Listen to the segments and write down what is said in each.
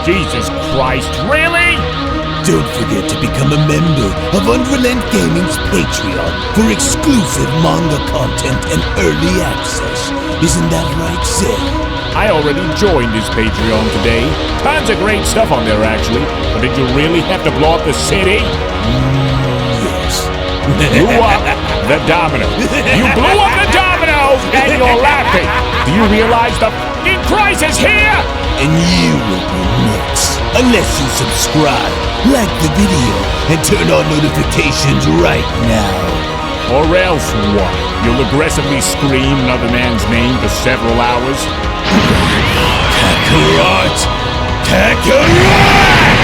Jesus Christ, really? Don't forget to become a member of UnrealEntGaming's Patreon for exclusive manga content and early access. Isn't that right, Seth? I already joined his Patreon today. Tons of great stuff on there, actually. But did you really have to blow up the city? Yes. Blew up the domino. You blew up the domino, and you're laughing. Do you realize the f***ing crisis here? And you will be next. Unless you subscribe, like the video, and turn on notifications right now. Or else what? You'll aggressively scream another man's name for several hours? Kakarot! Kakarot!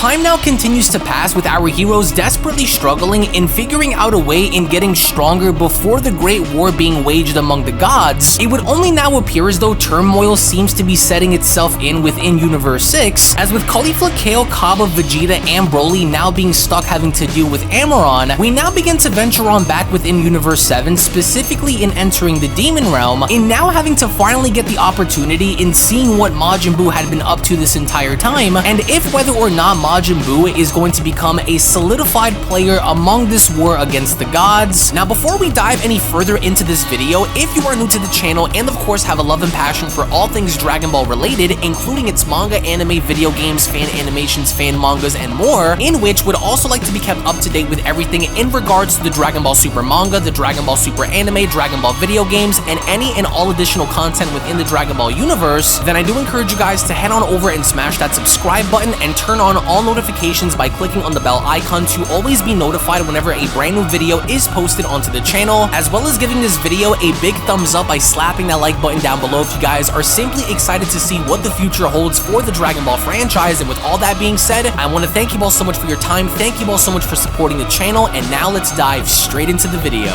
Time now continues to pass with our heroes desperately struggling in figuring out a way in getting stronger before the Great War being waged among the gods. It would only now appear as though turmoil seems to be setting itself in within Universe 6, as with Caulifla, Kale, Kaba, Vegeta, and Broly now being stuck having to deal with Amaron, we now begin to venture on back within Universe 7, specifically in entering the Demon Realm, in now having to finally get the opportunity in seeing what Majin Buu had been up to this entire time, and if whether or not Majin Buu is going to become a solidified player among this war against the gods. Now, before we dive any further into this video, if you are new to the channel and of course have a love and passion for all things Dragon Ball related, including its manga, anime, video games, fan animations, fan mangas, and more, in which would also like to be kept up to date with everything in regards to the Dragon Ball Super manga, the Dragon Ball Super anime, Dragon Ball video games, and any and all additional content within the Dragon Ball universe, then I do encourage you guys to head on over and smash that subscribe button and turn on all notifications by clicking on the bell icon to always be notified whenever a brand new video is posted onto the channel, as well as giving this video a big thumbs up by slapping that like button down below if you guys are simply excited to see what the future holds for the Dragon Ball franchise. And with all that being said, I want to thank you all so much for your time, thank you all so much for supporting the channel, and now let's dive straight into the video.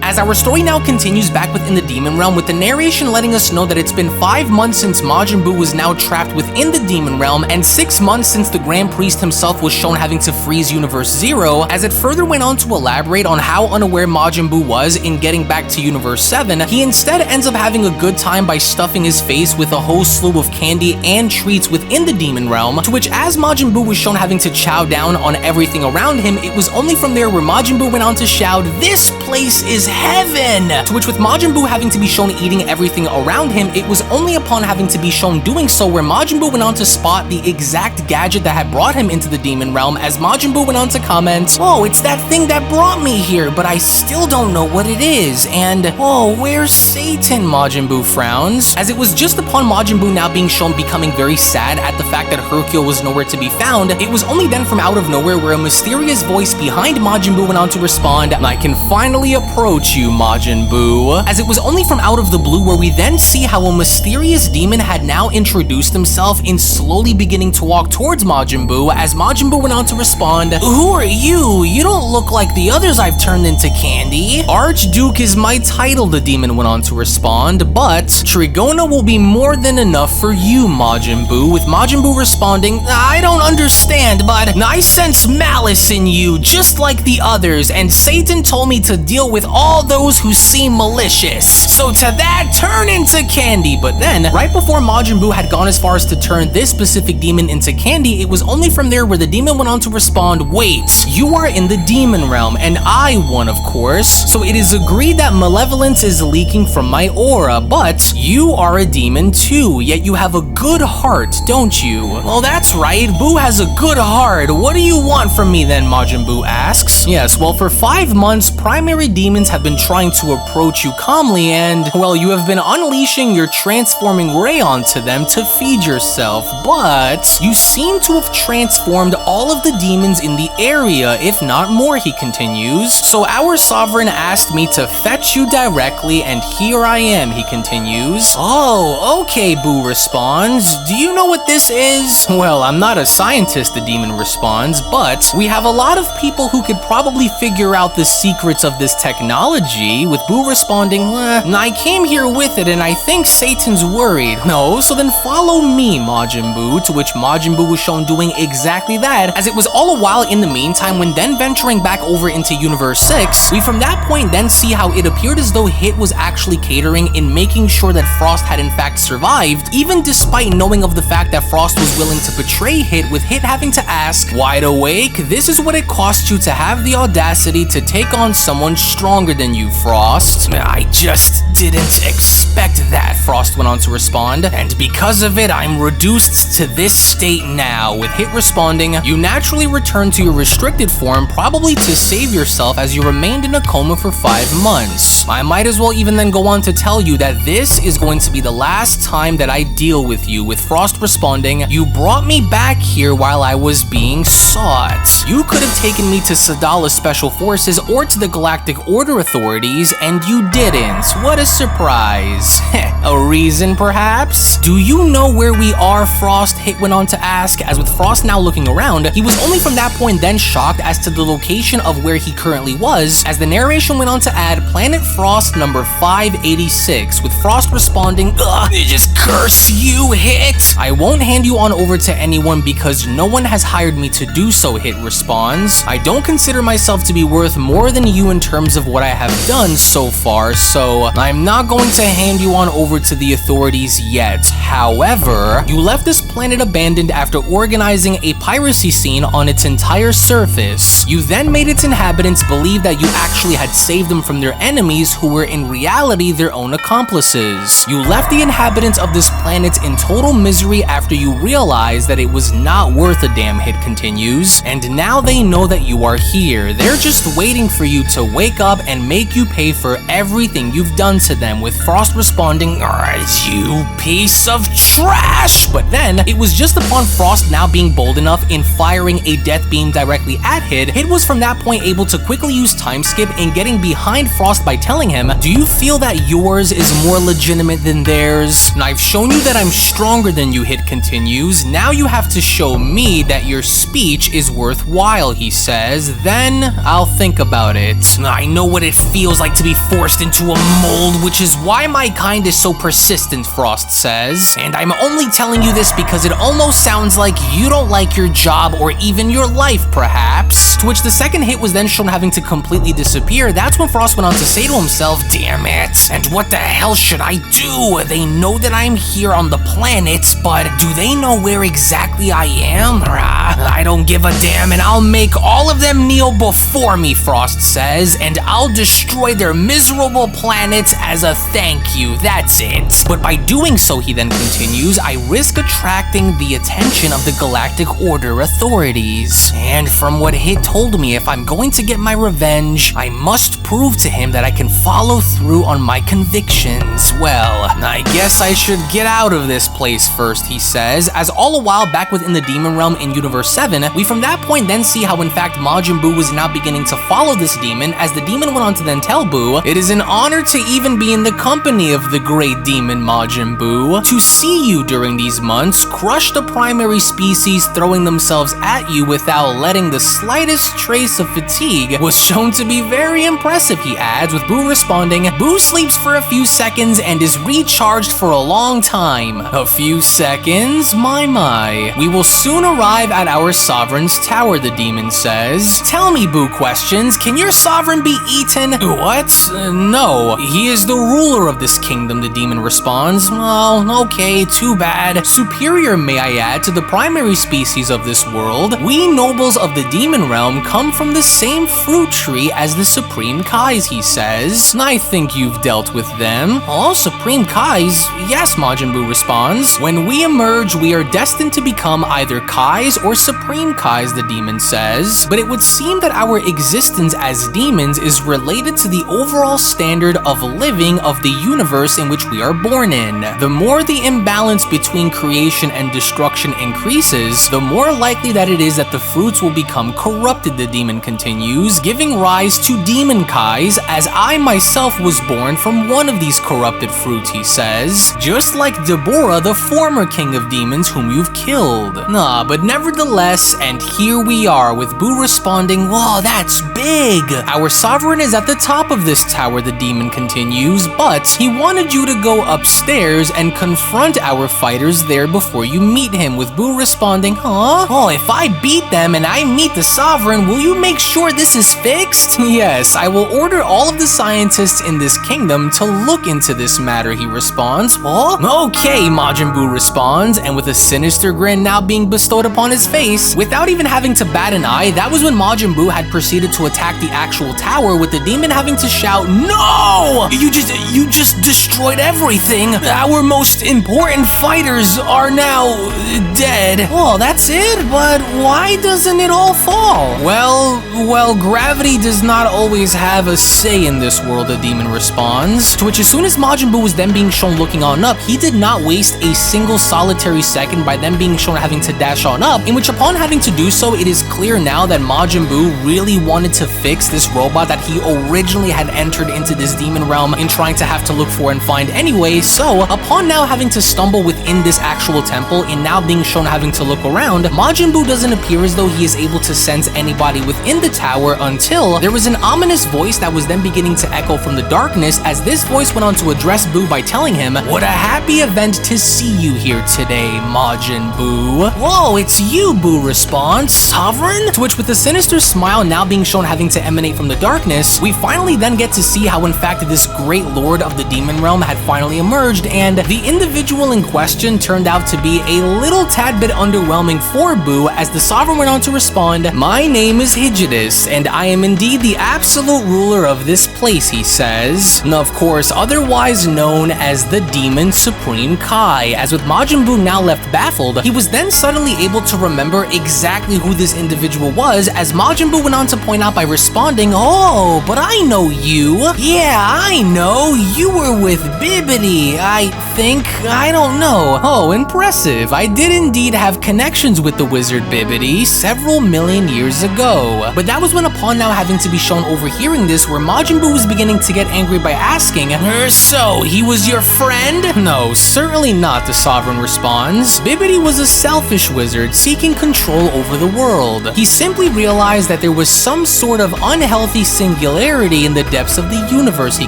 As our story now continues back within the Demon Realm, with the narration letting us know that it's been 5 months since Majin Buu was now trapped within the Demon Realm, and 6 months since the Grand Priest himself was shown having to freeze Universe 0, as it further went on to elaborate on how unaware Majin Buu was in getting back to Universe 7, he instead ends up having a good time by stuffing his face with a whole slew of candy and treats within the Demon Realm, to which as Majin Buu was shown having to chow down on everything around him, it was only from there where Majin Buu went on to shout, "This place is heaven!" To which with Majin Buu having to be shown eating everything around him, it was only upon having to be shown doing so where Majin Buu went on to spot the exact gadget that had brought him into the Demon Realm, as Majin Buu went on to comment, "Oh, it's that thing that brought me here, but I still don't know what it is, and oh, where's Satan?" Majin Buu frowns, as it was just upon Majin Buu now being shown becoming very sad at the fact that Hercule was nowhere to be found, it was only then from out of nowhere where a mysterious voice behind Majin Buu went on to respond, "I can finally approach you, Majin Buu," as it was only from out of the blue where we then see how a mysterious demon had now introduced himself in slowly beginning to walk towards Majin Buu, as Majin Buu went on to respond, "Who are you? You don't look like the others I've turned into candy." "Archduke is my title," the demon went on to respond, "but Trigona will be more than enough for you, Majin Buu," with Majin Buu responding, "I don't understand, but I sense malice in you, just like the others, and Satan told me to deal with all those who seem malicious. So to that, turn into candy." But then, right before Majin Buu had gone as far as to turn this specific demon into candy, it was only from there where the demon went on to respond, "Wait, you are in the Demon Realm, and I won, of course. So it is agreed that malevolence is leaking from my aura, but you are a demon too, yet you have a good heart, don't you?" "Well, that's right, Buu has a good heart. What do you want from me then?" Majin Buu asks. Yes, well, for 5 months, primary demons have been been trying to approach you calmly and, well, you have been unleashing your transforming ray onto them to feed yourself, but you seem to have transformed all of the demons in the area, if not more, he continues. So our sovereign asked me to fetch you directly, and here I am, he continues. Oh, okay, Boo responds. Do you know what this is? Well, I'm not a scientist, the demon responds, but we have a lot of people who could probably figure out the secrets of this technology, with Boo responding, I came here with it and I think Satan's worried. No, so then follow me, Majin Buu, to which Majin Buu was shown doing exactly that, as it was all a while in the meantime when then venturing back over into Universe 6, we from that point then see how it appeared as though Hit was actually catering in making sure that Frost had in fact survived, even despite knowing of the fact that Frost was willing to betray Hit, with Hit having to ask, wide awake, this is what it costs you to have the audacity to take on someone stronger than you, Frost. I just didn't expect that, Frost went on to respond, and because of it, I'm reduced to this state now, with Hit responding, you naturally return to your restricted form, probably to save yourself as you remained in a coma for 5 months. I might as well even then go on to tell you that this is going to be the last time that I deal with you, with Frost responding, you brought me back here while I was being sought. You could have taken me to Sadala's Special Forces or to the Galactic Order authorities, and you didn't. What a surprise. A reason, perhaps? Do you know where we are, Frost? Hit went on to ask, as with Frost now looking around, he was only from that point then shocked as to the location of where he currently was, as the narration went on to add Planet Frost number 586, with Frost responding, ugh, just curse you, Hit. I won't hand you on over to anyone because no one has hired me to do so, Hit responds. I don't consider myself to be worth more than you in terms of what I have done so far, so I'm not going to hand you on over to the authorities yet. However, you left this planet abandoned after organizing a piracy scene on its entire surface. You then made its inhabitants believe that you actually had saved them from their enemies, who were in reality their own accomplices. You left the inhabitants of this planet in total misery after you realized that it was not worth a damn, Hit continues, and now they know that you are here. They're just waiting for you to wake up and make you pay for everything you've done to them, with Frost responding, alright, you piece of trash! But then, it was just upon Frost now being bold enough in firing a death beam directly at Hit, Hit was from that point able to quickly use time skip in getting behind Frost by telling him, do you feel that yours is more legitimate than theirs? And I've shown you that I'm stronger than you, Hit continues. Now you have to show me that your speech is worthwhile, he says. Then I'll think about it. I know what it feels like to be forced into a mold, which is why my kind is so persistent, Frost says. And I'm only telling you this because it almost sounds like you don't like your job or even your life, perhaps. To which the second Hit was then shown having to completely disappear. That's when Frost went on to say to himself, damn it, and what the hell should I do? They know that I'm here on the planet, but do they know where exactly I am? I don't give a damn, and I'll make all of them kneel before me, Frost says, and I'll destroy their miserable planet as a thank you, that's it. But by doing so, he then continues, I risk attracting the attention of the Galactic Order authorities. And from what Hit told me, if I'm going to get my revenge, I must prove to him that I can follow through on my convictions. Well, I guess I should get out of this place first, he says, as all a while back within the Demon Realm in Universe 7, we from that point then see how in fact Majin Buu was now beginning to follow this demon, as the demon went on to then tell Buu, it is an honor to even be in the company of the great demon Majin Buu. To see you during these months crush the primary species throwing themselves at you without letting the slightest trace of fatigue was shown to be very impressive, he adds, with Buu responding, Buu sleeps for a few seconds and is recharged for a long time. A few seconds? My. We will soon arrive at our sovereign's tower, the demon says. Tell me, Buu questions, can your sovereign be eaten? What? No. He is the ruler of this kingdom, the demon responds. Oh, okay, too bad. Superior, may I add, to the primary species of this world, we nobles of the demon realm realm come from the same fruit tree as the Supreme Kais, he says. I think you've dealt with them. Oh, Supreme Kais? Yes, Majin Buu responds. When we emerge, we are destined to become either Kais or Supreme Kais, the demon says. But it would seem that our existence as demons is related to the overall standard of living of the universe in which we are born in. The more the imbalance between creation and destruction increases, the more likely that it is that the fruits will become corrupted, the demon continues, giving rise to demon Kais, as I myself was born from one of these corrupted fruits, he says. Just like Deborah, the former king of demons whom you've killed. Nah, but nevertheless, and here we are, with Buu responding, whoa, that's big! Our sovereign is at the top of this tower, the demon continues, but he wanted you to go upstairs and confront our fighters there before you meet him, with Buu responding, huh? Oh, if I beat them and I meet the sovereign, will you make sure this is fixed? Yes, I will order all of the scientists in this kingdom to look into this matter, he responds. Oh, okay, Majin Buu responds, and with a sinister grin now being bestowed upon his face, without even having to bat an eye, that was when Majin Buu had proceeded to attack the actual tower, with the demon having to shout, no! You just destroyed everything. Our most important fighters are now dead. Oh, that's it? But why doesn't it all fall? Well, gravity does not always have a say in this world, the demon responds. To which, as soon as Majin Buu was then being shown looking on up, he did not waste a single solitary second by them being shown having to dash on up, in which upon having to do so, it is clear now that Majin Buu really wanted to fix this robot that he originally had entered into this demon realm in trying to have to look for and find anyway. So, upon now having to stumble within this actual temple and now being shown having to look around, Majin Buu doesn't appear as though he is able to sense anybody within the tower until there was an ominous voice that was then beginning to echo from the darkness, as this voice went on to address Buu by telling him, what a happy event to see you here today, Majin Buu. Whoa, it's you, Buu responds. Sovereign? To which, with a sinister smile now being shown having to emanate from the darkness, we finally then get to see how in fact this great lord of the demon realm had finally emerged, and the individual in question turned out to be a little tad bit underwhelming for Buu, as the sovereign went on to respond, my name is Hijitus, and I am indeed the absolute ruler of this place, he says. And of course, otherwise known as the Demon Supreme Kai, as with Majin Buu now left baffled, he was then suddenly able to remember exactly who this individual was, as Majin Buu went on to point out by responding, oh, but I know you. Yeah, I know. You were with Bibbidi, I think. I don't know. Oh, impressive. I did indeed have connections with the wizard Bibbidi several million years ago. But that was when, upon now having to be shown overhearing this, where Majin Buu was beginning to get angry by asking, so, he was your friend? No, certainly not, the sovereign responds. Bibbidi was a selfish wizard seeking control over the world. He simply realized that there was some sort of unhealthy singularity in the depths of the universe, he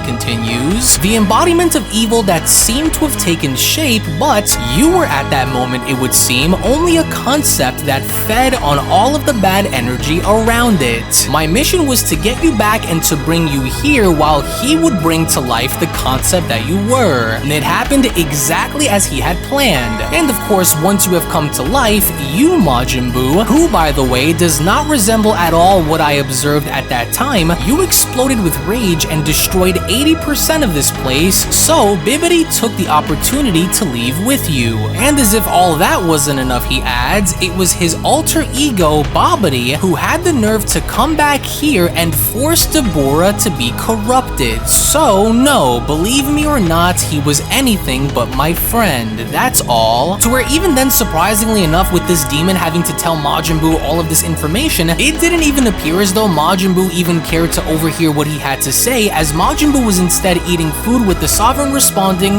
continues. The embodiment of evil that seemed to have taken shape, but you were at that moment, it would seem, only a concept that fed on all of the bad energy around it. My mission was to get you back and to bring you here, while he would bring to life the concept that you were. And it happened exactly as he had planned. And of course, once you have come to life, you, Majin Buu, who by the way does not resemble at all what I observed at that time, you exploded with rage and destroyed 80% of this place, so Bibbidi took the opportunity to leave with you. And as if all that wasn't enough, he adds, it was his alter ego, Bobbidi, who had the nerve to come back here and force Deborah to be corrupted. So no, believe me or not, he was anything but my friend, that's all. To where even then, surprisingly enough, with this demon having to tell Majin Buu all of this information, it didn't even appear as though Majin Buu even cared to overhear what he had to say, as Majin Buu was instead eating food, with the sovereign responding,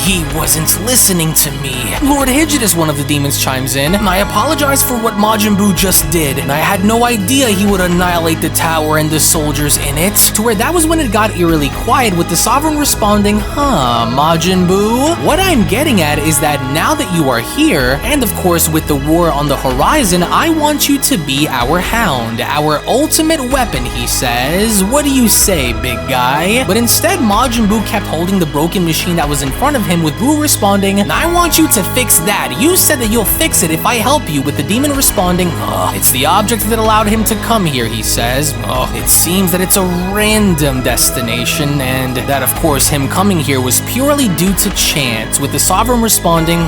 he wasn't listening to me. Lord Hijitus, one of the demons, chimes in, I apologize for what Majin Buu just did, and I had no idea he would annihilate the tower and the soldiers in it. To where that was when it got eerily quiet, with the sovereign responding, Majin Buu? What I'm getting at is that now that you are here, and of course with the war on the horizon, I want you to be our hound, our ultimate weapon, he says. What do you say, big guy? But instead, Majin Buu kept holding the broken machine that was in front of him, with Buu responding, I want you to fix that. You said that you'll fix it if I help you, with the demon responding, it's the object that allowed him to come here, he says. Oh, it seems that it's a random destination, and that of course him coming here was purely due to chance, with the Sovereign responding,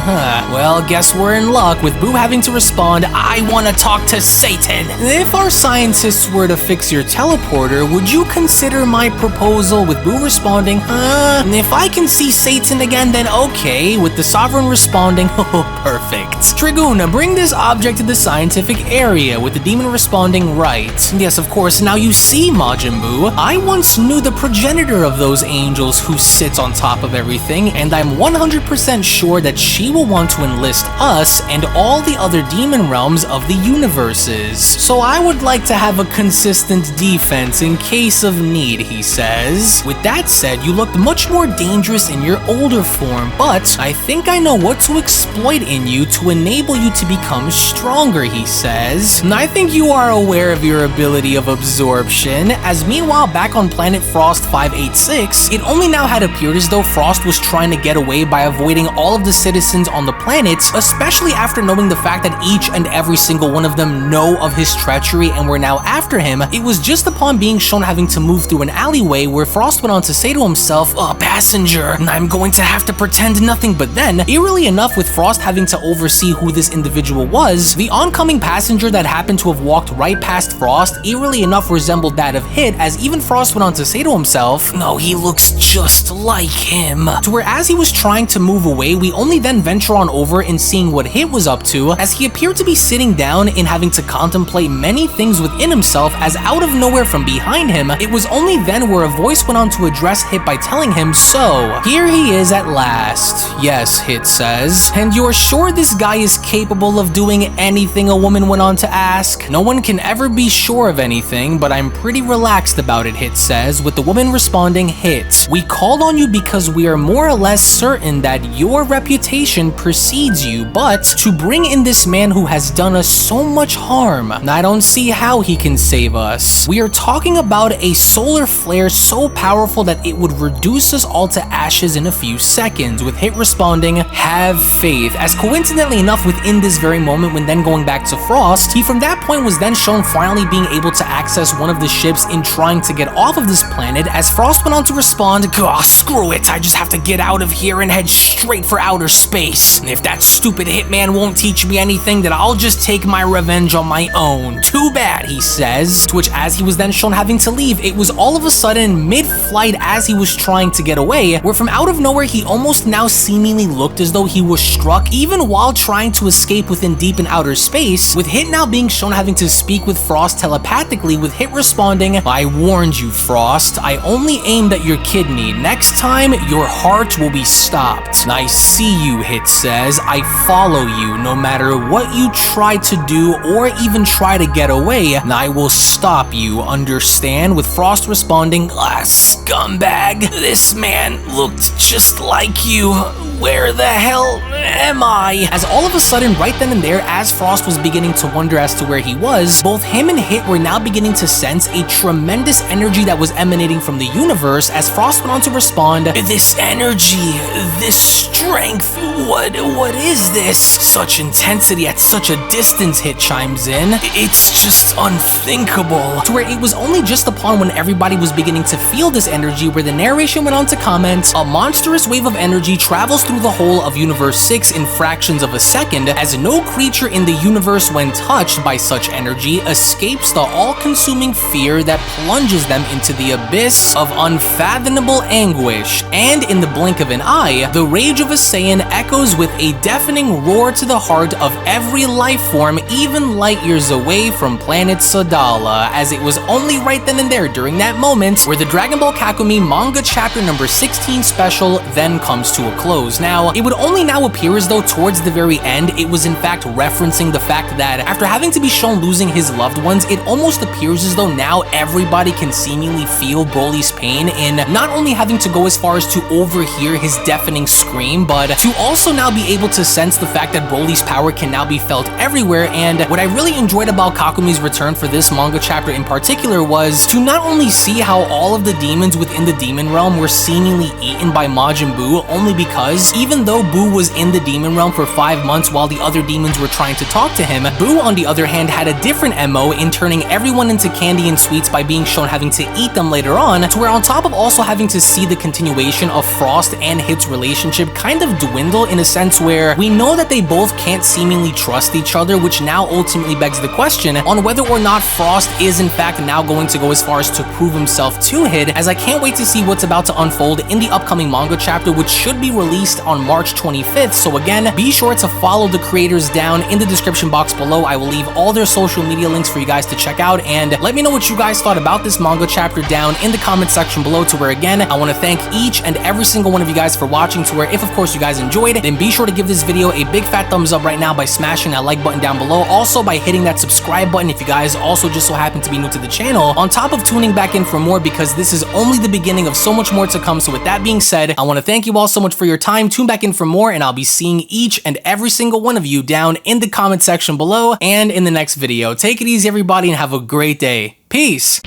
well, guess we're in luck, with Boo having to respond, I want to talk to Satan. If our scientists were to fix your teleporter, would you consider my proposal, with Boo responding, and if I can see Satan again, then okay, with the Sovereign responding, oh, perfect. Dragoon, bring this object to the scientific area, with the demon responding, right. Yes, of course, now you see, Majin Buu, I once knew the progenitor of those angels who sits on top of everything, and I'm 100% sure that she will want to enlist us and all the other demon realms of the universes. So I would like to have a consistent defense in case of need, he says. With that said, you looked much more dangerous in your older form, but I think I know what to exploit in you to enable you to become stronger, he says. And I think you are aware of your ability of absorption, as meanwhile back on planet Frost 586, it only now had appeared as though Frost was trying to get away by avoiding all of the citizens on the planet, especially after knowing the fact that each and every single one of them know of his treachery and were now after him. It was just upon being shown having to move through an alleyway where Frost went on to say to himself, a passenger, and I'm going to have to pretend nothing. But then, eerily enough, with Frost having to oversee who this individual was, the oncoming passenger that happened to have walked right past Frost eerily enough resembled that of Hit, as even Frost went on to say to himself, no, he looks just like him. To where as he was trying to move away, we only then venture on over in seeing what Hit was up to, as he appeared to be sitting down and having to contemplate many things within himself, as out of nowhere from behind him, it was only then where a voice went on to address Hit by telling him, so, here he is at last. Yes, Hit says. And you're sure this guy is capable of doing anything, a woman went on to ask. No one can ever be sure of anything, but I'm pretty relaxed about it, Hit says, with the woman responding, Hit, we called on you because we are more or less certain that your reputation precedes you, but to bring in this man who has done us so much harm, I don't see how he can save us. We are talking about a solar flare so powerful that it would reduce us all to ashes in a few seconds, with Hit responding, have faith, as coincidentally enough within this very moment when then going back to Frost, he from that point was then shown finally being able to access one of the ships in trying to get off of this planet, as Frost went on to respond, screw it, I just have to get out of here and head straight for outer space. And if that stupid hitman won't teach me anything, then I'll just take my revenge on my own. Too bad, he says. To which as he was then shown having to leave, it was all of a sudden mid-flight as he was trying to get away, where from out of nowhere he almost now seemingly looked as though he was struck even while trying to escape within deep in outer space, with Hit now being shown having to speak with Frost telepathically, with Hit responding, I warned you, Frost, I only aimed at your kidney. Next time, your heart will be stopped. I see you, Hit says. I follow you. No matter what you try to do or even try to get away, I will stop you, understand? With Frost responding, scumbag, this man looked just like you. Where the hell am I? As all of a sudden, right then and there, as Frost was beginning to wonder as to where he was, both him and Hit were now beginning to sense a tremendous energy that was emanating from the universe, as Frost went on to respond, this energy, this strength, what is this? Such intensity at such a distance, Hit chimes in. It's just unthinkable. To where it was only just upon when everybody was beginning to feel this energy where the narration went on to comment, a monstrous wave of energy travels through the whole of Universe 6 in fractions of a second, as no creature in the universe when touched by such energy escapes the all-consuming fear that plunges them into the abyss of unfathomable anguish, and in the blink of an eye, the rage of a Saiyan echoes with a deafening roar to the heart of every life form, even light years away from planet Sadala, as it was only right then and there during that moment where the Dragon Ball Kakumei manga chapter number 16 special then comes to a close. Now, it would only now appear as though towards the very end, it was in fact referencing the fact that after having to be shown losing his loved ones, it almost appears as though now everybody can seemingly feel Broly's pain in not only having to go as far as to overhear his deafening scream, but to also now be able to sense the fact that Broly's power can now be felt everywhere. And what I really enjoyed about Kakumei's return for this manga chapter in particular was to not only see how all of the demons demons within the demon realm were seemingly eaten by Majin Buu only because even though Buu was in the demon realm for 5 months while the other demons were trying to talk to him, Buu on the other hand had a different MO in turning everyone into candy and sweets by being shown having to eat them later on, to where on top of also having to see the continuation of Frost and Hit's relationship kind of dwindle in a sense where we know that they both can't seemingly trust each other, which now ultimately begs the question on whether or not Frost is in fact now going to go as far as to prove himself to Hit, as I can't wait to see what's about to unfold in the upcoming manga chapter, which should be released on March 25th. So again, be sure to follow the creators down in the description box below. I will leave all their social media links for you guys to check out, and let me know what you guys thought about this manga chapter down in the comment section below, to where again, I want to thank each and every single one of you guys for watching, to where if of course you guys enjoyed, then be sure to give this video a big fat thumbs up right now by smashing that like button down below, also by hitting that subscribe button if you guys also just so happen to be new to the channel, on top of tuning back in for more, because this is only the beginning of so much more to come. So with that being said, I want to thank you all so much for your time. Tune back in for more, and I'll be seeing each and every single one of you down in the comment section below and in the next video. Take it easy everybody and have a great day. Peace.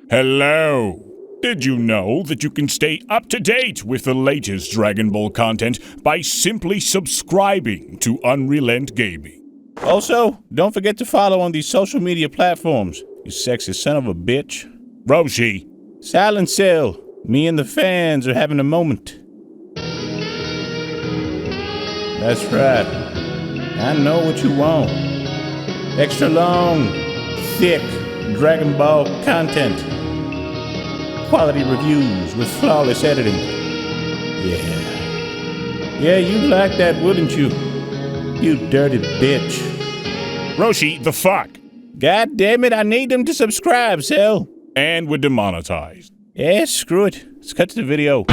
Hello. Did you know that you can stay up to date with the latest Dragon Ball content by simply subscribing to UnrealEntGaming? Also, don't forget to follow on these social media platforms, you sexy son of a bitch. Roshi. Silent Cell, me and the fans are having a moment. That's right. I know what you want. Extra long, thick Dragon Ball content. Quality reviews with flawless editing. Yeah, you like that, wouldn't you? You dirty bitch. Roshi, the fuck? God damn it, I need them to subscribe, Cell. And we're demonetized. Yeah, screw it. Let's cut to the video.